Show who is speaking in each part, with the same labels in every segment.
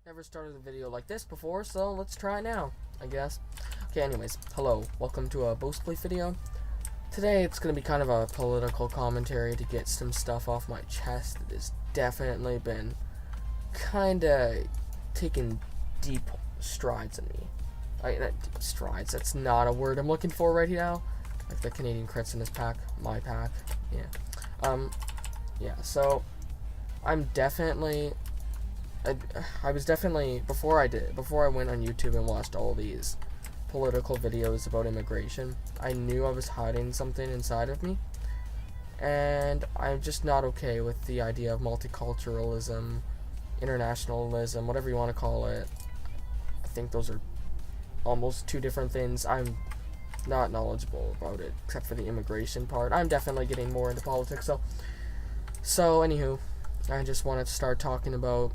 Speaker 1: Never started a video like this before, so let's try it now, I guess. Okay, anyways, hello, welcome to a BowSpleef video. Today it's going to be kind of a political commentary to get some stuff off my chest that has definitely been kind of taking deep strides in me. Not deep strides, that's not a word I'm looking for right now. Like the Canadian crits in this pack, my pack, yeah, so I'm definitely... I was definitely, before I went on YouTube and watched all these political videos about immigration, I knew I was hiding something inside of me, and I'm just not okay with the idea of multiculturalism, internationalism, whatever you want to call it. I think those are almost two different things. I'm not knowledgeable about it, except for the immigration part. I'm definitely getting more into politics, so anywho, I just wanted to start talking about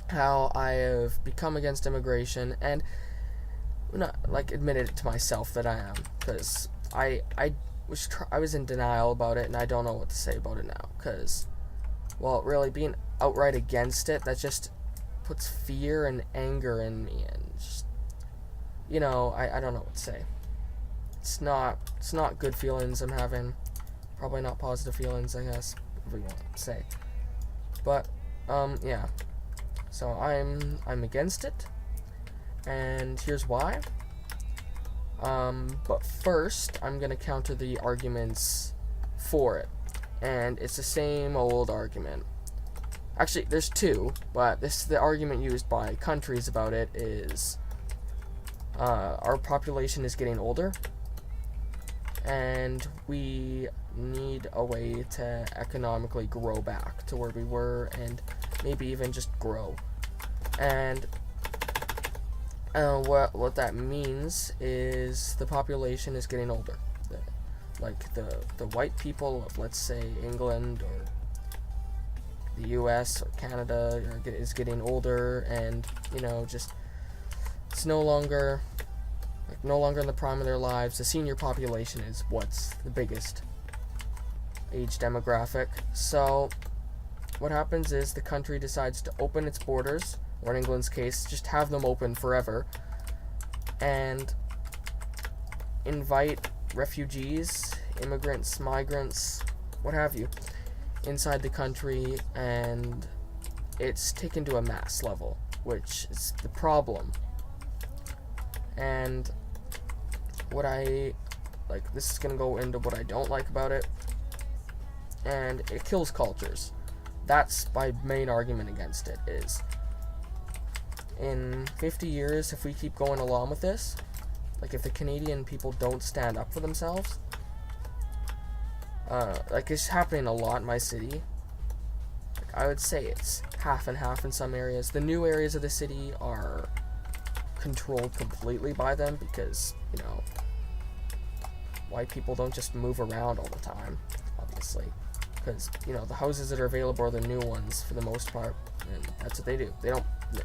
Speaker 1: how I have become against immigration, and not like admitted it to myself that I am, because I was in denial about it, and I don't know what to say about it now, because, well, really being outright against it, that just puts fear and anger in me, and just, you know, I don't know what to say. It's not good feelings I'm having, probably not positive feelings, I guess, whatever you want to say, but yeah. So I'm against it, and here's why. But first, I'm gonna counter the arguments for it, and it's the same old argument. Actually, there's two, but the argument used by countries about it is our population is getting older, and we need a way to economically grow back to where we were, and maybe even just grow. And what that means is the population is getting older. The white people of, let's say, England or the US or Canada is getting older, and you know, just it's no longer in the prime of their lives. The senior population is what's the biggest age demographic. So what happens is the country decides to open its borders, or in England's case, just have them open forever, and invite refugees, immigrants, migrants, what have you, inside the country, and it's taken to a mass level, which is the problem. And what I like, this is going to go into what I don't like about it, and it kills cultures. That's my main argument against it, is in 50 years, if we keep going along with this, like if the Canadian people don't stand up for themselves, like it's happening a lot in my city. Like I would say it's half and half in some areas. The new areas of the city are controlled completely by them because, you know, white people don't just move around all the time, obviously. Because, you know, the houses that are available are the new ones for the most part, and that's what they do.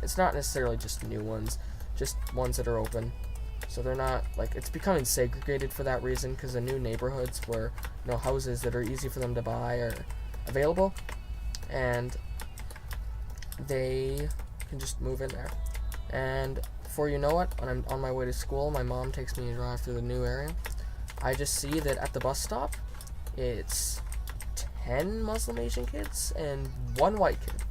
Speaker 1: It's not necessarily just new ones, just ones that are open. So they're not, like, it's becoming segregated for that reason, because the new neighborhoods where, you know, houses that are easy for them to buy are available, and they can just move in there. And before you know it, when I'm on my way to school, my mom takes me to drive through the new area. I just see that at the bus stop, it's 10 Muslim Asian kids and 1 white kid,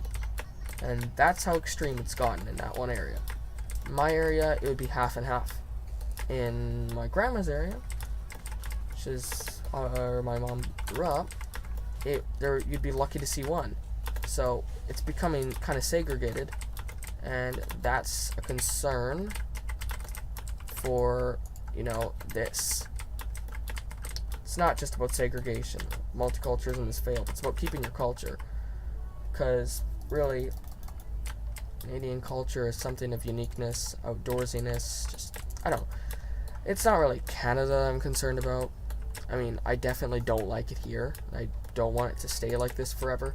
Speaker 1: and that's how extreme it's gotten in that one area. In my area, it would be half and half. In my grandma's area, which is where my mom grew up, you'd be lucky to see 1. So it's becoming kind of segregated, and that's a concern for, you know, this. It's not just about segregation. Multiculturalism has failed. It's about keeping your culture. Because, really, Canadian culture is something of uniqueness, outdoorsiness, just, I don't know. It's not really Canada I'm concerned about. I mean, I definitely don't like it here. I don't want it to stay like this forever.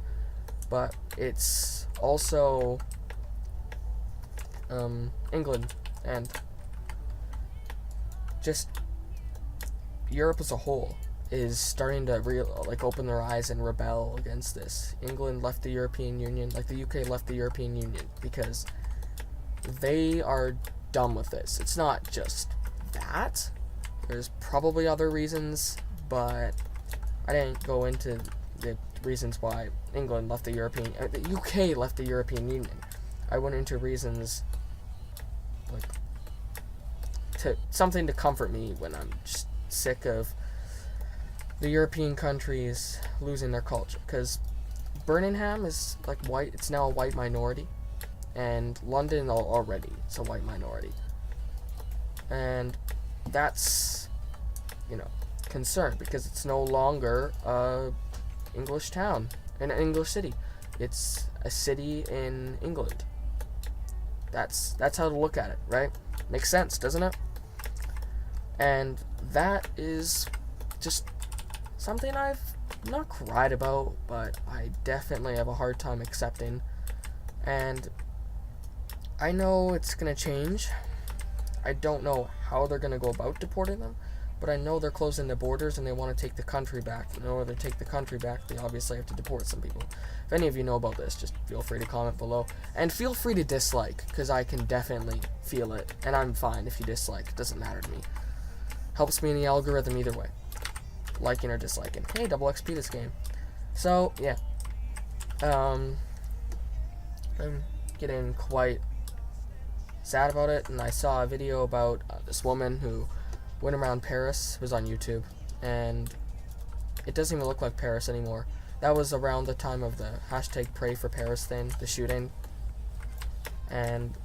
Speaker 1: But it's also England, and just Europe as a whole is starting to open their eyes and rebel against this. England left the European Union, like the UK left the European Union, because they are done with this. It's not just that. There's probably other reasons, but I didn't go into the reasons why England left the the UK left the European Union. I went into reasons like something to comfort me when I'm just sick of the European countries losing their culture. Because Birmingham is like white; it's now a white minority, and London already it's a white minority, and that's concern because it's no longer a English town, an English city. It's a city in England. That's how to look at it, right? Makes sense, doesn't it? And that is just something I've not cried about, but I definitely have a hard time accepting. And I know it's gonna change. I don't know how they're gonna go about deporting them, but I know they're closing the borders and they want to take the country back. In order to take the country back, they obviously have to deport some people. If any of you know about this, just feel free to comment below. And feel free to dislike, because I can definitely feel it. And I'm fine if you dislike. It doesn't matter to me. Helps me in the algorithm either way. Liking or disliking. Hey, double XP this game. So, yeah. I'm getting quite sad about it. And I saw a video about this woman who went around Paris. It was on YouTube, and it doesn't even look like Paris anymore. That was around the time of the hashtag Pray for Paris thing, the shooting, and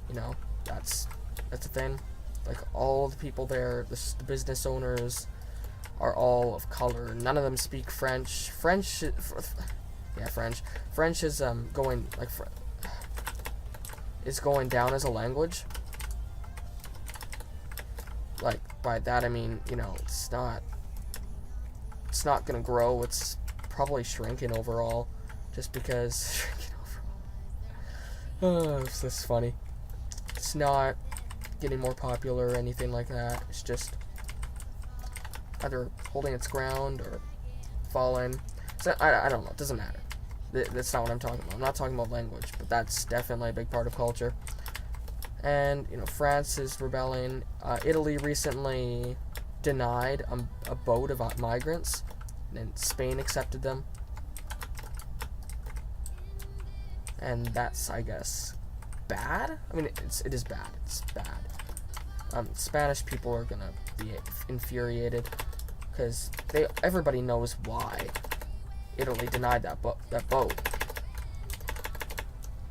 Speaker 1: that's a thing. Like, all the people there, the business owners, are all of color. None of them speak French. French is going down as a language. Like, by that I mean, it's not gonna grow. It's probably shrinking overall, just because it's just funny. It's not getting more popular or anything like that. It's just either holding its ground or falling. So I don't know. It doesn't matter. That's not what I'm talking about. I'm not talking about language, but that's definitely a big part of culture. And France is rebelling. Italy recently denied a boat of migrants, and Spain accepted them. And that's, I guess, bad. I mean, it is bad. It's bad. Spanish people are gonna be infuriated because everybody knows why Italy denied that boat,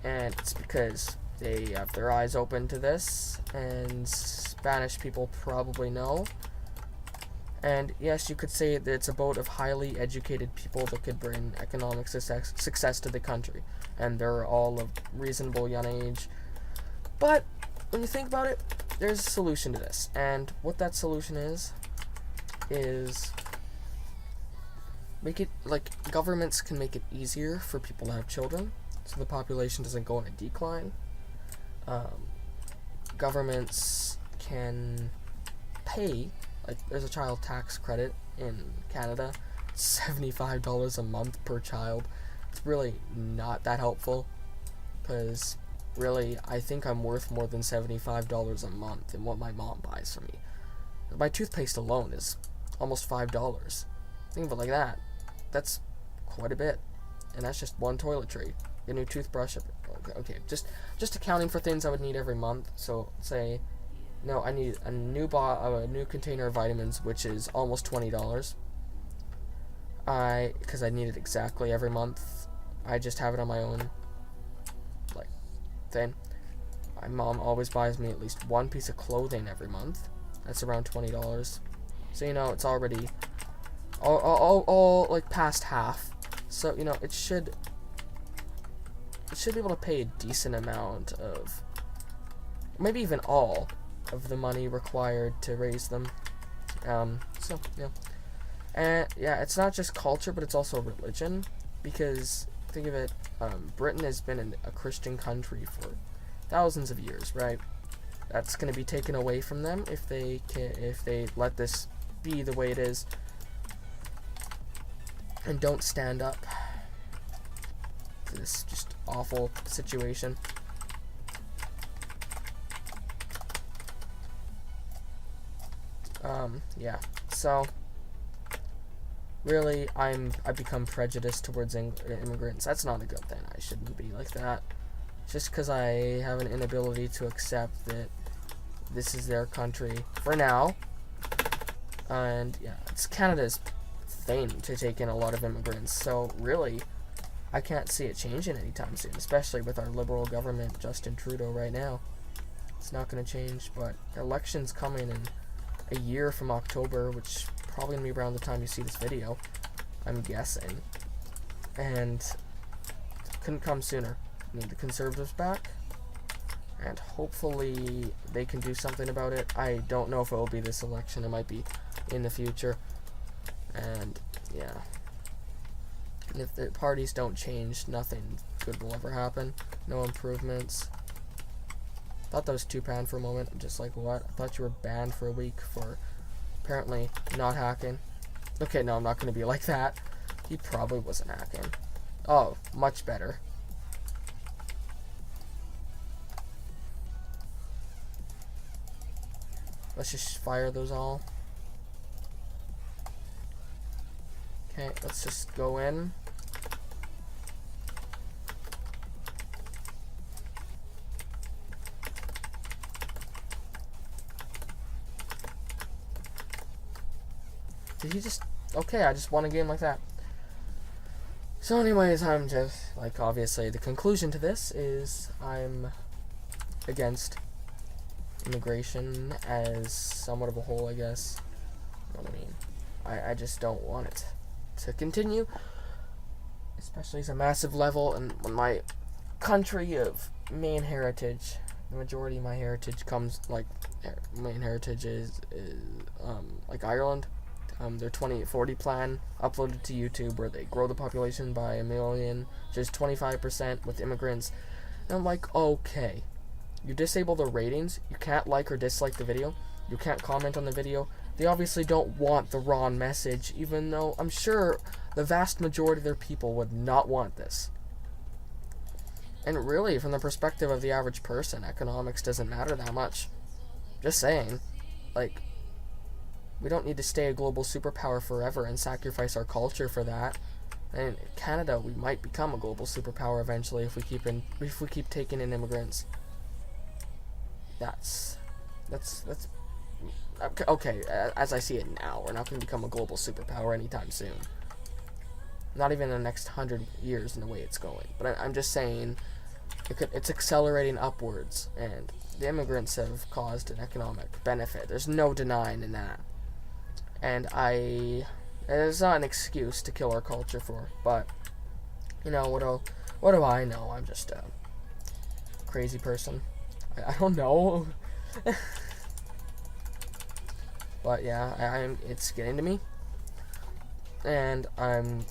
Speaker 1: and it's because they have their eyes open to this, and Spanish people probably know. And yes, you could say that it's a boat of highly educated people that could bring economic success to the country, and they're all of reasonable young age. But when you think about it, there's a solution to this, and what that solution is make it like governments can make it easier for people to have children, so the population doesn't go in a decline. Governments can pay, like, there's a child tax credit in Canada, $75 a month per child. It's really not that helpful, because really, I think I'm worth more than $75 a month in what my mom buys for me. My toothpaste alone is almost $5. Think of it like that. That's quite a bit, and that's just one toiletry. A new toothbrush. Okay, just accounting for things I would need every month. So say, no, I need a new container of vitamins, which is almost $20. Because I need it exactly every month. I just have it on my own thing. My mom always buys me at least one piece of clothing every month. That's around $20. So it's already all like past half. So it should be able to pay a decent amount of, maybe even all of the money required to raise them. So yeah, and yeah, it's not just culture, but it's also religion, because think of it, Britain has been a Christian country for thousands of years, right? That's going to be taken away from them if they let this be the way it is and don't stand up to this just awful situation. Yeah, so really, I've become prejudiced towards immigrants. That's not a good thing. I shouldn't be like that. Just because I have an inability to accept that this is their country for now. And yeah, it's Canada's thing to take in a lot of immigrants. So really, I can't see it changing anytime soon, especially with our liberal government, Justin Trudeau, right now. It's not going to change, but election's coming in a year from October, which probably going to be around the time you see this video, I'm guessing. And couldn't come sooner. Need the Conservatives back, and hopefully they can do something about it. I don't know if it will be this election. It might be in the future. And yeah, and if the parties don't change, nothing good will ever happen. No improvements. Thought that was two-pan for a moment. I'm just like, what? I thought you were banned for a week for apparently not hacking. Okay, no, I'm not going to be like that. He probably wasn't hacking. Oh, much better. Let's just fire those all. Okay, let's just go in. Did he just... Okay, I just won a game like that. So anyways, I'm just... Like, obviously, the conclusion to this is I'm against immigration as somewhat of a whole, I guess. You know what I mean? I just don't want it to continue. Especially as a massive level, and when my country of main heritage, the majority of my heritage comes, like, main heritage is like Ireland. Their 2040 plan uploaded to YouTube where they grow the population by 1 million, just 25% with immigrants. And I'm like, okay, you disable the ratings, you can't like or dislike the video, you can't comment on the video. They obviously don't want the raw message, even though I'm sure the vast majority of their people would not want this. And really, from the perspective of the average person, economics doesn't matter that much. Just saying. Like, we don't need to stay a global superpower forever and sacrifice our culture for that. And in Canada, we might become a global superpower eventually if we keep taking in immigrants. That's okay. As I see it now, we're not going to become a global superpower anytime soon. Not even in the next 100 years in the way it's going. But I'm just saying, it's accelerating upwards, and the immigrants have caused an economic benefit. There's no denying in that. And it's not an excuse to kill our culture for, but, you know, what do I know? I'm just a crazy person. I don't know. But yeah, it's getting to me, and I'm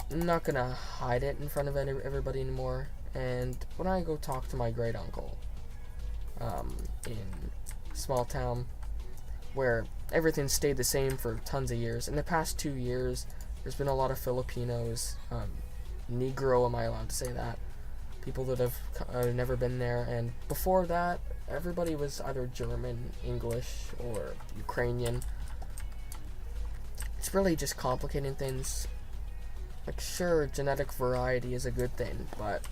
Speaker 1: not gonna hide it in front of everybody anymore. And when I go talk to my great uncle, in a small town where everything stayed the same for tons of years. In the past 2 years, there's been a lot of Filipinos, Negro, am I allowed to say that? People that have never been there, and before that, everybody was either German, English, or Ukrainian. It's really just complicating things. Like, sure, genetic variety is a good thing, but,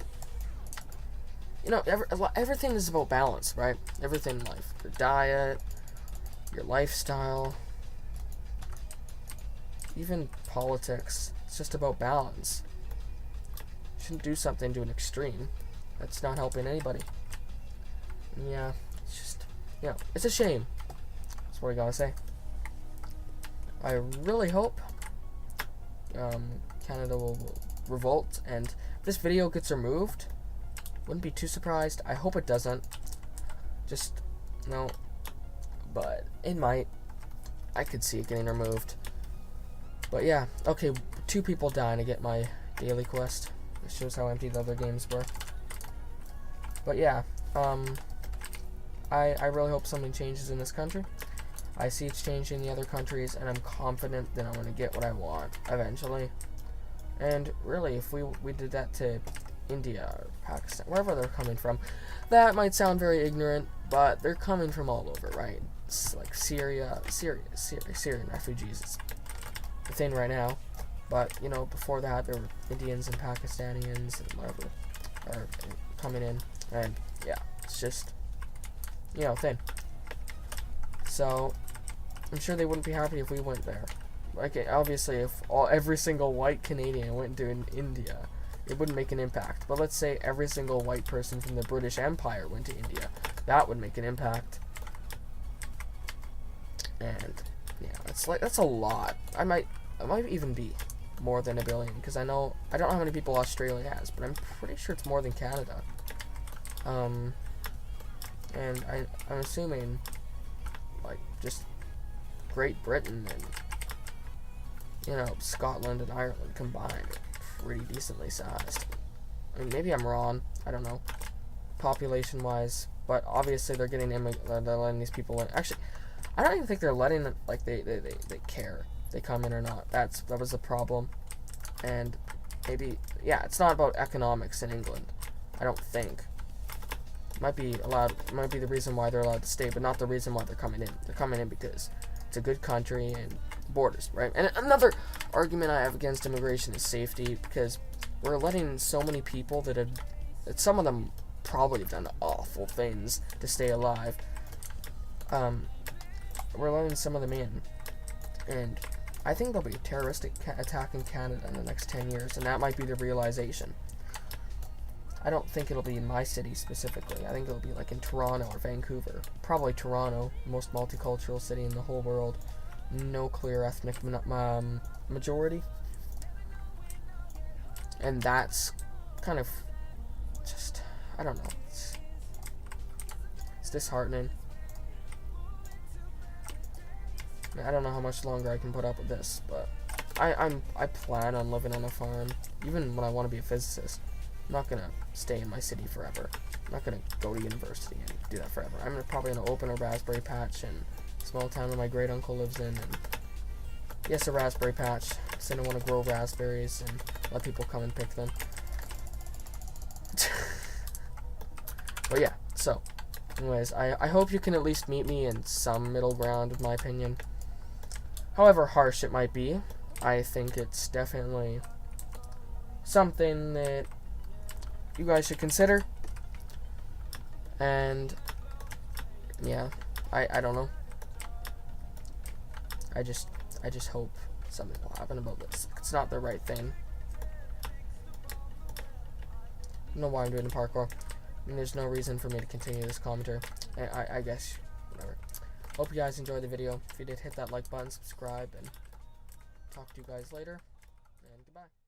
Speaker 1: you know, everything is about balance, right? Everything in life. Your diet, your lifestyle, even politics. It's just about balance. You shouldn't do something to an extreme. That's not helping anybody. And yeah, it's just, you know, it's a shame. That's what I gotta say. I really hope Canada will revolt, and if this video gets removed, wouldn't be too surprised. I hope it doesn't. Just, no. But it might. I could see it getting removed. But yeah, okay, 2 people dying to get my daily quest. It shows how empty the other games were. But yeah, I really hope something changes in this country. I see it's changing in the other countries, and I'm confident that I'm going to get what I want eventually. And really, if we did that to India or Pakistan, wherever they're coming from, that might sound very ignorant, but they're coming from all over, right? like Syrian refugees is the thing right now. But, you know, before that, there were Indians and Pakistanians and whatever are coming in. And, yeah, it's just, you know, thing. So, I'm sure they wouldn't be happy if we went there. Like, obviously, if every single white Canadian went to India, it wouldn't make an impact. But let's say every single white person from the British Empire went to India. That would make an impact. And, yeah, that's a lot. It might even be more than 1 billion, because I don't know how many people Australia has, but I'm pretty sure it's more than Canada. And I'm assuming, like, just Great Britain and, you know, Scotland and Ireland combined are pretty decently sized. I mean, maybe I'm wrong, I don't know, population-wise, but obviously they're letting these people in. Actually, I don't even think they're letting, like, they care if they come in or not. That was the problem. And maybe, yeah, it's not about economics in England, I don't think. Might be the reason why they're allowed to stay, but not the reason why they're coming in. They're coming in because it's a good country and borders, right? And another argument I have against immigration is safety, because we're letting so many people that some of them probably have done awful things to stay alive. We're letting some of them in, and I think there'll be a terroristic attack in Canada in the next 10 years, and that might be the realization. I don't think it'll be in my city specifically. I think it'll be like in Toronto or Vancouver. Probably Toronto, most multicultural city in the whole world. No clear ethnic majority. And that's kind of just, I don't know. It's disheartening. I don't know how much longer I can put up with this, but I plan on living on a farm, even when I want to be a physicist. I'm not gonna stay in my city forever. I'm not gonna go to university and do that forever. I'm probably gonna open a raspberry patch in a small town that my great uncle lives in, and yes, a raspberry patch, because I don't want to grow raspberries and let people come and pick them. But yeah, so anyways, I hope you can at least meet me in some middle ground, in my opinion. However harsh it might be, I think it's definitely something that you guys should consider. And yeah, I don't know. I just hope something will happen about this. It's not the right thing. I don't know why I'm doing the parkour. I mean, there's no reason for me to continue this commentary. I guess, whatever. Hope you guys enjoyed the video. If you did, hit that like button, subscribe, and talk to you guys later. And goodbye.